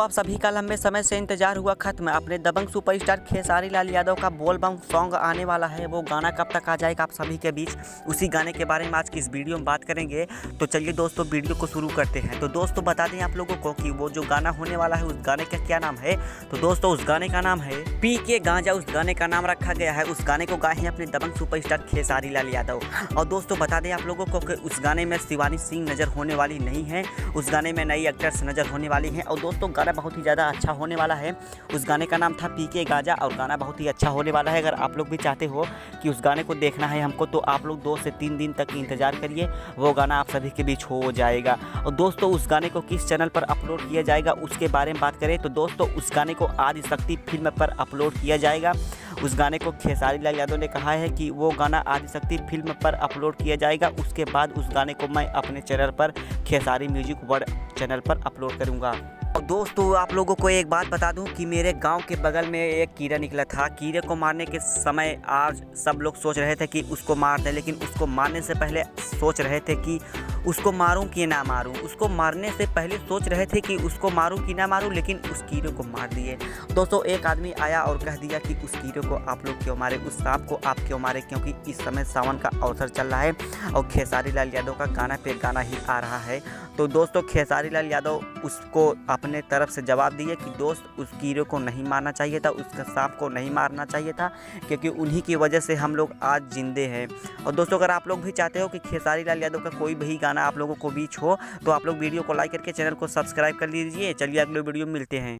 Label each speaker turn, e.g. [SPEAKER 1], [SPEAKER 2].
[SPEAKER 1] आप सभी का लंबे समय से इंतजार हुआ खत्म। अपने दबंग सुपरस्टार खेसारी लाल यादव का बोल बम सॉन्ग आने वाला है। वो गाना कब तक आ जाएगा आप सभी के बीच, उसी गाने के बारे में आज की इस वीडियो में बात करेंगे। तो चलिए दोस्तों वीडियो को शुरू करते हैं। तो दोस्तों बता दें आप लोगों को कि वो जो गाना होने वाला है उस गाने का क्या नाम है। तो दोस्तों उस गाने का नाम है पी के गांजा। उस गाने का नाम रखा गया है। उस गाने को गाए हैं अपने दबंग सुपरस्टार खेसारी लाल यादव। और दोस्तों बता दें आप लोगों को कि उस गाने में शिवानी सिंह नजर होने वाली नहीं है। उस गाने में नई एक्टर्स नजर होने वाली हैं। और दोस्तों गाना बहुत ही ज़्यादा अच्छा होने वाला है। उस गाने का नाम था पी के गांजा और गाना बहुत ही अच्छा होने वाला है। अगर आप लोग भी चाहते हो कि उस गाने को देखना है हमको, तो आप लोग 2 से 3 दिन तक इंतज़ार करिए, वो गाना आप सभी के बीच हो जाएगा। और दोस्तों उस गाने को किस चैनल पर अपलोड किया जाएगा उसके बारे में बात करें तो दोस्तों उस गाने को आदिशक्ति फिल्म पर अपलोड किया जाएगा। उस गाने को खेसारी लाल यादव ने कहा है कि वो गाना आदिशक्ति फिल्म पर अपलोड किया जाएगा। उसके बाद उस गाने को मैं अपने चैनल पर खेसारी म्यूजिक वर्ल्ड चैनल पर अपलोड करूँगा। और दोस्तों आप लोगों को एक बात बता दूं कि मेरे गांव के बगल में एक कीड़ा निकला था। कीड़े को मारने के समय आज सब लोग सोच रहे थे कि उसको मार दें, लेकिन उसको मारने से पहले सोच रहे थे कि उसको मारूं कि ना मारूं। उसको मारने से पहले सोच रहे थे कि उसको मारूं कि ना मारूं, लेकिन उस कीड़े को मार दिए। दोस्तों एक आदमी आया और कह दिया कि उस कीड़े को आप लोग क्यों मारे, उस सांप को आप क्यों मारे, क्योंकि इस समय सावन का अवसर चल रहा है और खेसारी लाल यादव का गाना पे गाना ही आ रहा है। तो दोस्तों खेसारी लाल यादव उसको अपने तरफ से जवाब दिए कि दोस्त उस कीड़े को नहीं मारना चाहिए था, उसका सांप को नहीं मारना चाहिए था, क्योंकि उन्हीं की वजह से हम लोग आज जिंदे हैं। और दोस्तों अगर आप लोग भी चाहते हो कि खेसारी लाल यादव का कोई भी गाना आप लोगों को बीच हो, तो आप लोग वीडियो को लाइक करके चैनल को सब्सक्राइब कर लीजिए। चलिए अगले वीडियो में मिलते हैं।